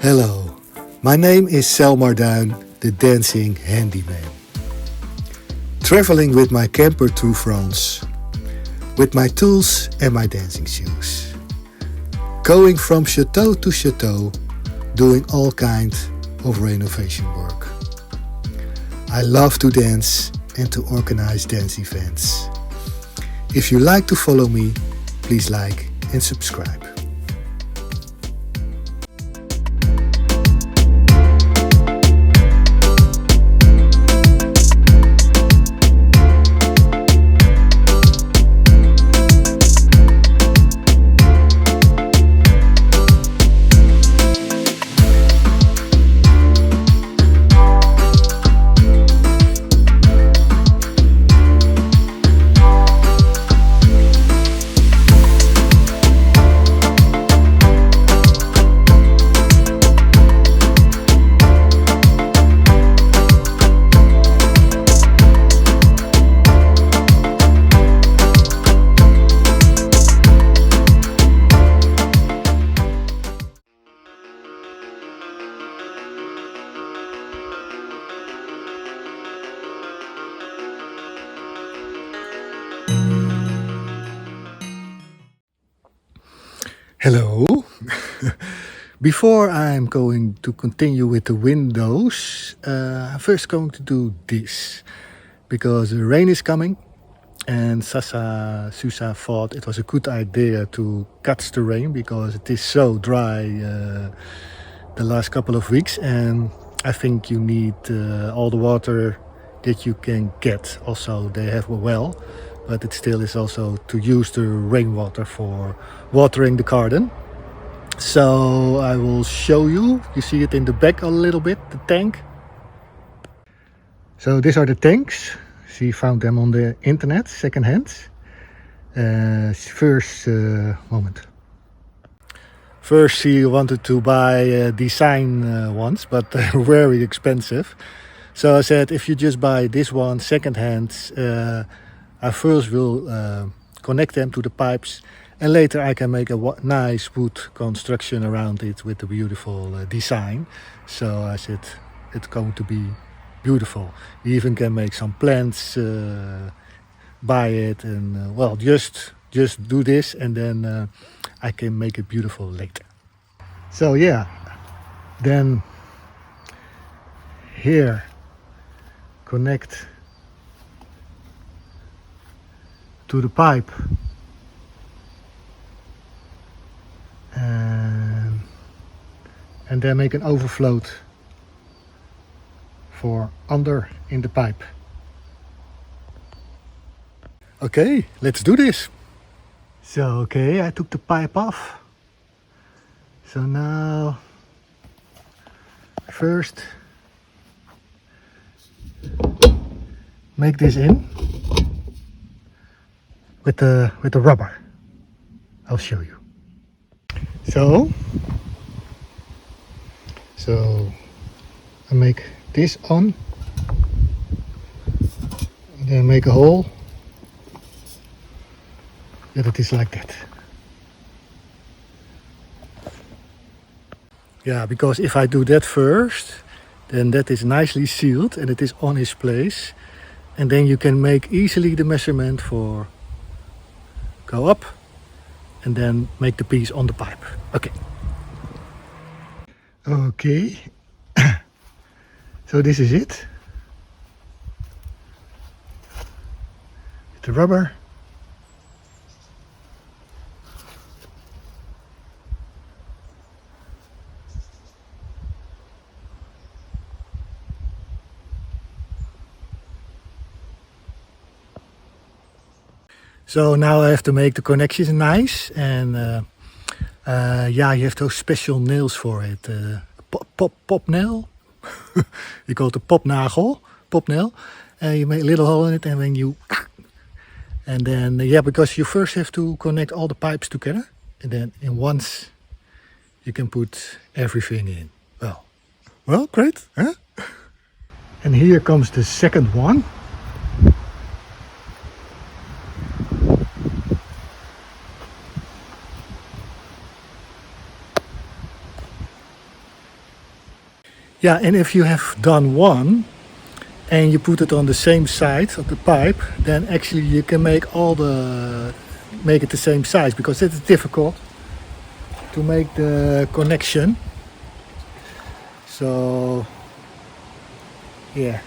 Hello, my name is Selmar Duin, the dancing handyman. Traveling with my camper through France, with my tools and my dancing shoes. Going from chateau to chateau, doing all kinds of renovation work. I love to dance and to organize dance events. If you like to follow me, please like and subscribe. Hello. Before I'm going to continue with the windows, I'm first going to do this because the rain is coming and Susa thought it was a good idea to catch the rain because it is so dry the last couple of weeks, and I think you need all the water that you can get. Also, they have a well, but it still is also to use the rainwater for watering the garden. So I will show you. You see it in the back a little bit, the tank. So these are the tanks. She found them on the internet, second hand. First she wanted to buy design ones, but they're very expensive. So I said, if you just buy this one second hand, I first will connect them to the pipes, and later I can make a nice wood construction around it with a beautiful design. So I said, it's going to be beautiful. You even can make some plants by it, and well, just do this, and then I can make it beautiful later. So yeah, then here connect to the pipe and then make an overflow for under in the pipe. Okay, let's do this. So okay, I took the pipe off. So now first make this in with the rubber. I'll show you. So I make this on, then make a hole that it is like that. Yeah, because if I do that first, then that is nicely sealed and it is on its place, and then you can make easily the measurement for go up and then make the piece on the pipe. Okay, so this is it with the rubber. So now I have to make the connections nice, and yeah, you have those special nails for it. Pop nail. You call it a pop nail. You make a little hole in it, and then and then yeah, because you first have to connect all the pipes together, and then in once you can put everything in. Well, great, huh? And here comes the second one. Yeah, and if you have done one and you put it on the same side of the pipe, then actually you can make it the same size, because it is difficult to make the connection. So yeah,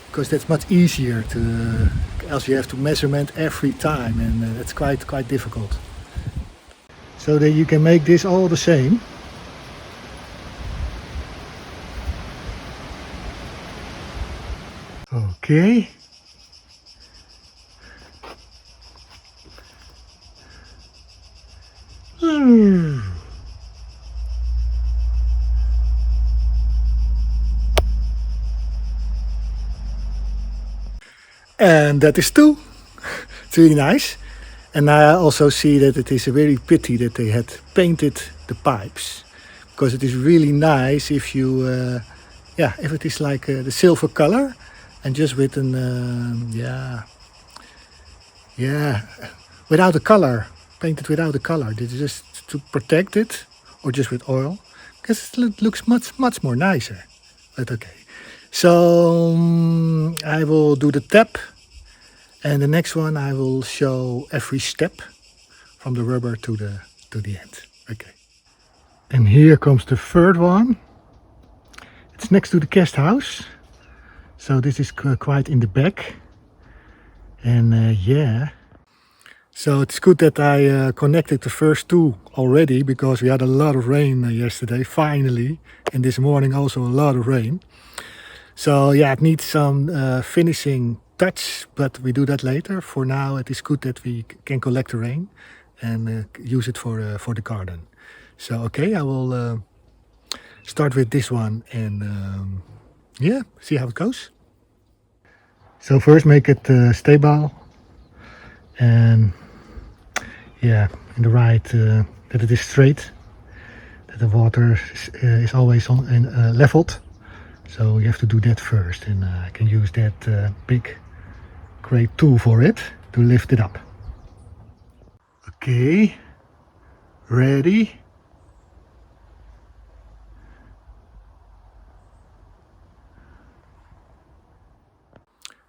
because that's much easier to, else you have to measurement every time, and that's quite difficult. So that you can make this all the same. Okay. And that is two. It's really nice. And I also see that it is a very pity that they had painted the pipes, because it is really nice if you, if it is like the silver color, and just with an, without a color, painted without a color, just to protect it, or just with oil, because it looks much more nicer. But okay. So I will do the tap, and the next one I will show every step from the rubber to the end. Okay. And here comes the third one. It's next to the guest house, so this is quite in the back. And yeah, so it's good that I connected the first two already, because we had a lot of rain yesterday, finally, and this morning also a lot of rain. So yeah, it needs some finishing touch, but we do that later. For now, it is good that we can collect the rain and use it for the garden. So okay, I will start with this one, and yeah, see how it goes. So first make it stable, and yeah, in the right, that it is straight, that the water is always on and leveled. So you have to do that first, and I can use that big great tool for it to lift it up. Okay, ready?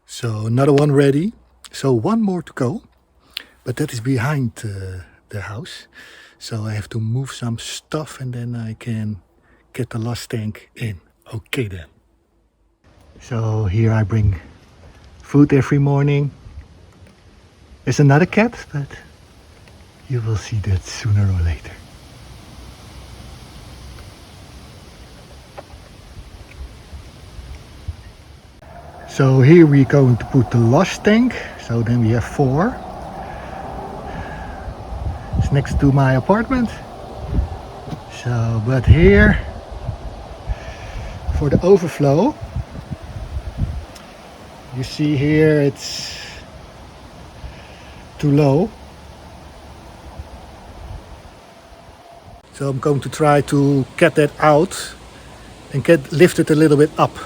So another one ready. So one more to go, but that is behind the house. So I have to move some stuff, and then I can get the last tank in. Okay then. So here I bring food every morning. There's another cat, but you will see that sooner or later. So here we're going to put the last tank. So then we have 4. It's next to my apartment. So, but here for the overflow, you see here it's too low. So I'm going to try to get that out and lift it a little bit up,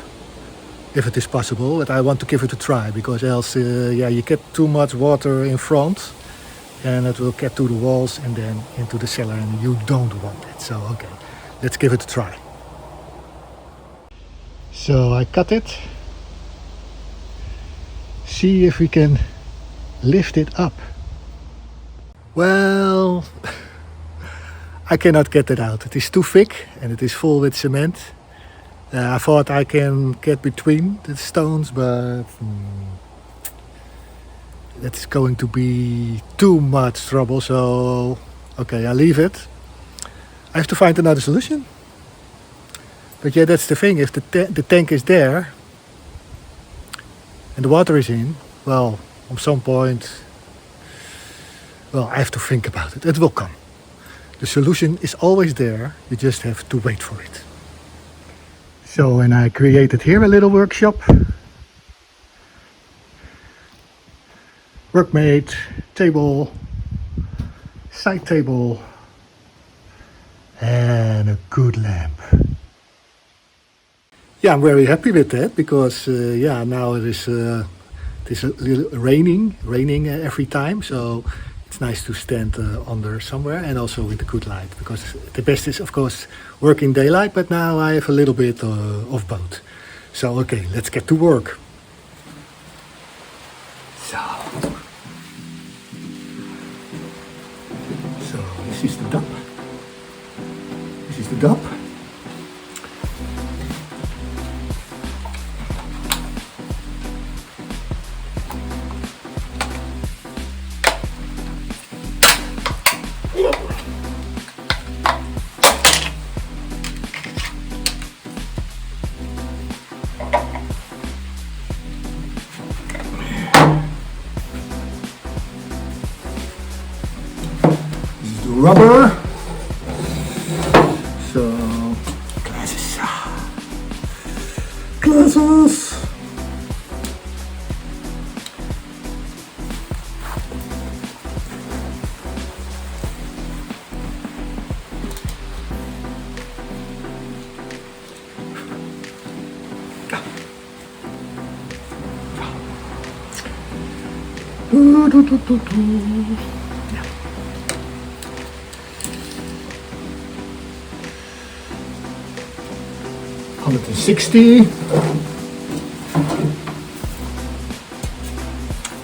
if it is possible. But I want to give it a try, because else you get too much water in front, and it will get to the walls and then into the cellar, and you don't want that. So okay, let's give it a try. So I cut it. See if we can lift it up. Well, I cannot get it out. It is too thick and it is full with cement. I thought I can get between the stones, but that's going to be too much trouble. So okay, I leave it. I have to find another solution. But yeah, that's the thing. If the tank is there and the water is in, well, at some point, well, I have to think about it. It will come. The solution is always there. You just have to wait for it. So, and I created here a little workshop. Workmate, table, side table, and a good lamp. Yeah, I'm very happy with that, because now it is a little raining every time, so it's nice to stand under somewhere, and also with a good light, because the best is of course working daylight, but now I have a little bit of both. So okay, let's get to work. So this is the dop. This is the dop. Rubber. So glasses. Glasses. Yeah. 160,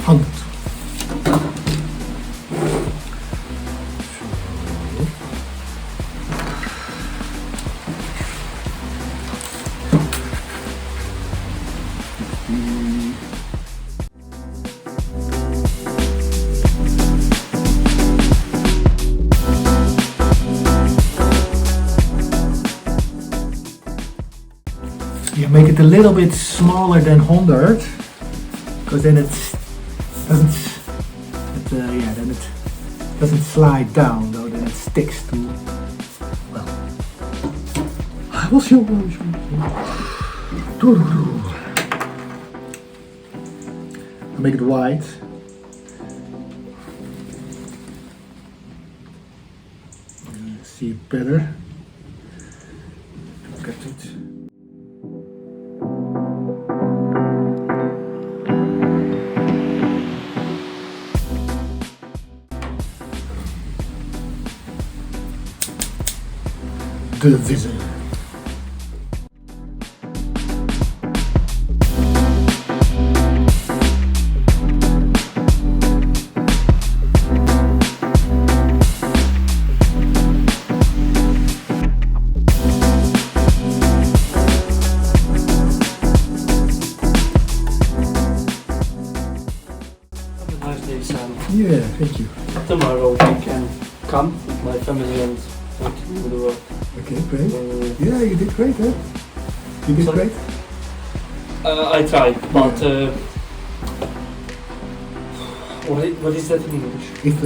100. You make it a little bit smaller than 100, because then it doesn't slide down, though. Then it sticks to. Well, I will show you. I make it wide. See it better. Look at it. The visor. Have a nice day, Sam. Yeah, thank you. Tomorrow we can come with my family and continue the work. Okay, great. Yeah, you did great, huh? You did Sorry? great. I tried, but what is that in English? If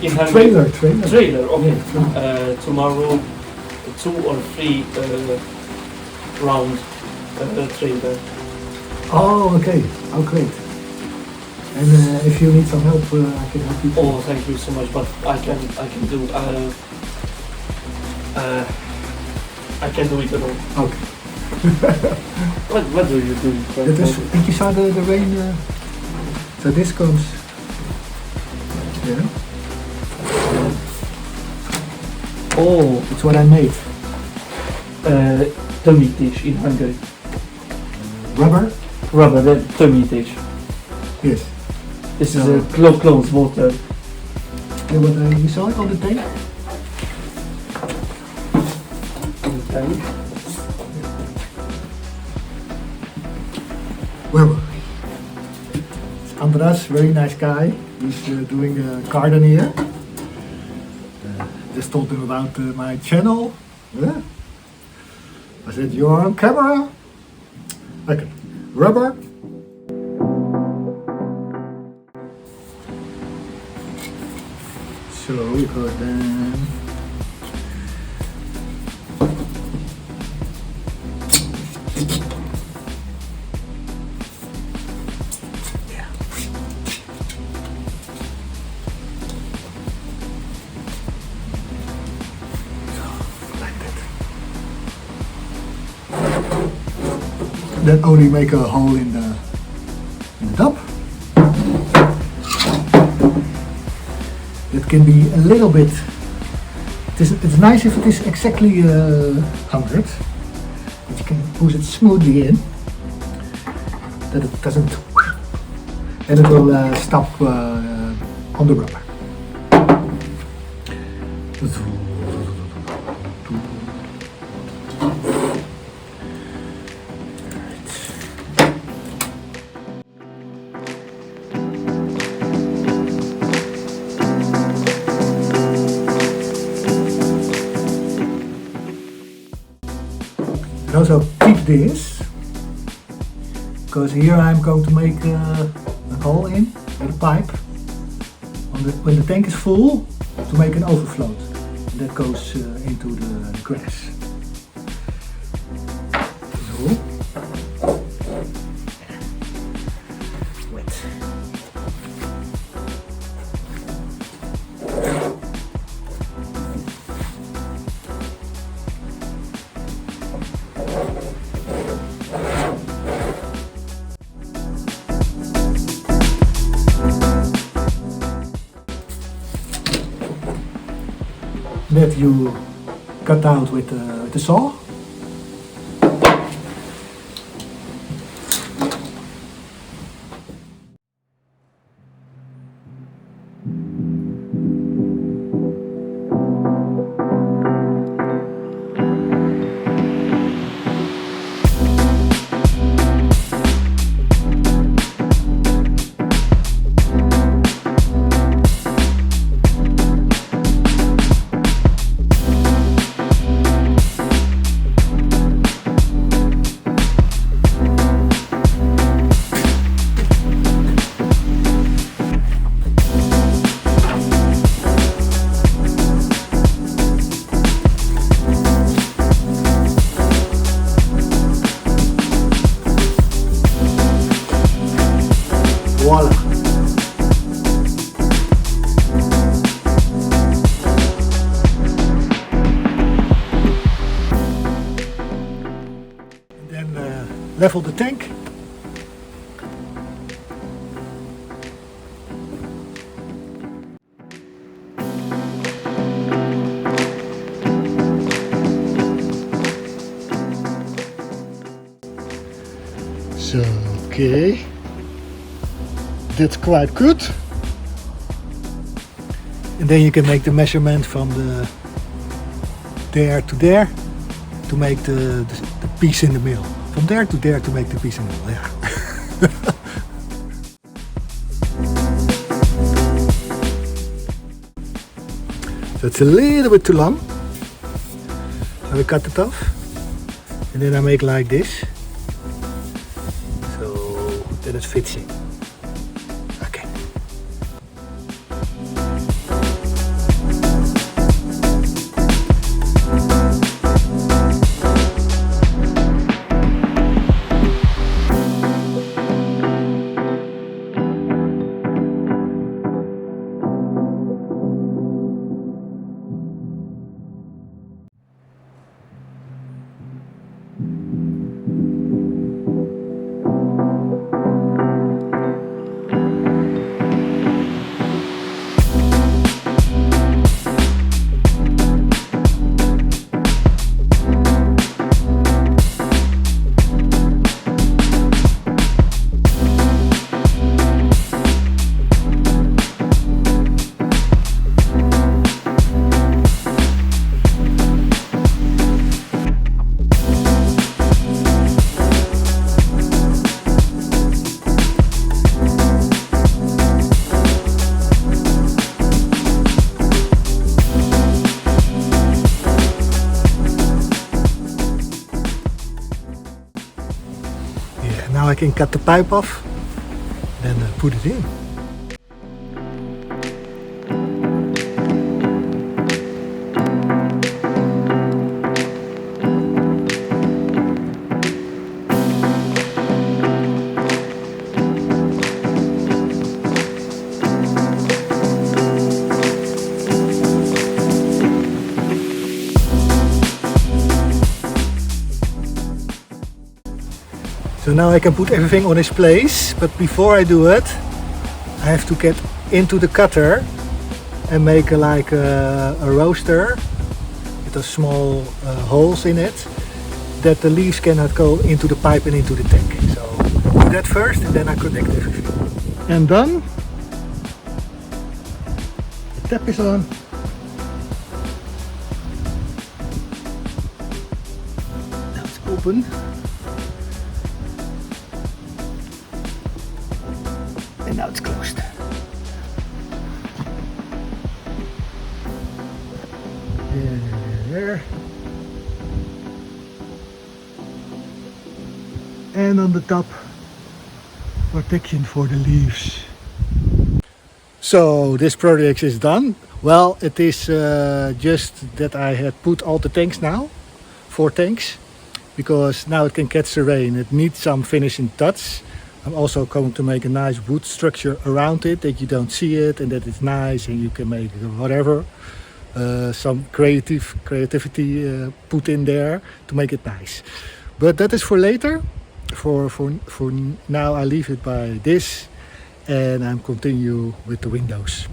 In Hungary? trailer. Trailer, okay. Yeah, Tomorrow, 2 or 3 round trailer. Oh, okay. Oh, great. And if you need some help, I can help you. Oh, thank you so much, but I can do I can do it alone. Okay. What do you do? Did you saw the rain? So this comes. Yeah. Oh, it's what I made. Tömítés in Hungary. Rubber? Rubber, the tömítés. Yes. This is So- a closed water. Yeah, but you saw it on the tank? Okay. Where were we? It's Andras, very nice guy. He's doing a garden here. Just told him about my channel. Yeah. I said, you're on camera? Okay. Rubber. So we go then. Yeah. So, like that. Then only make a hole in the it up. It can be a little bit, it's nice if it is exactly 100, but you can push it smoothly in, that it doesn't, and it will stop on the rubber. And also keep this, because here I'm going to make a hole in with a pipe when the tank is full, to make an overflow, and that goes into the grass. So. Wet. That you cut out with the saw. Voila. And then level the tank. So, okay. That's quite good. And then you can make the measurement from there to there to make the piece in the middle. From there to there to make the piece in the middle, yeah. So it's a little bit too long. So I cut it off. And then I make like this. So that it fits in. Now I can cut the pipe off, then put it in. So now I can put everything on its place, but before I do it, I have to get into the cutter and make a roaster with a small holes in it, that the leaves cannot go into the pipe and into the tank. So do that first and then I connect everything. And done. The tap is on. Now it's open. And now it's closed. There. And on the top, protection for the leaves. So this project is done. Well, it is just that I had put all the tanks now, 4 tanks, because now it can catch the rain. It needs some finishing touch. I'm also going to make a nice wood structure around it, that you don't see it and that it's nice and you can make whatever. Some creativity put in there to make it nice. But that is for later. For now I leave it by this and I'm continue with the windows.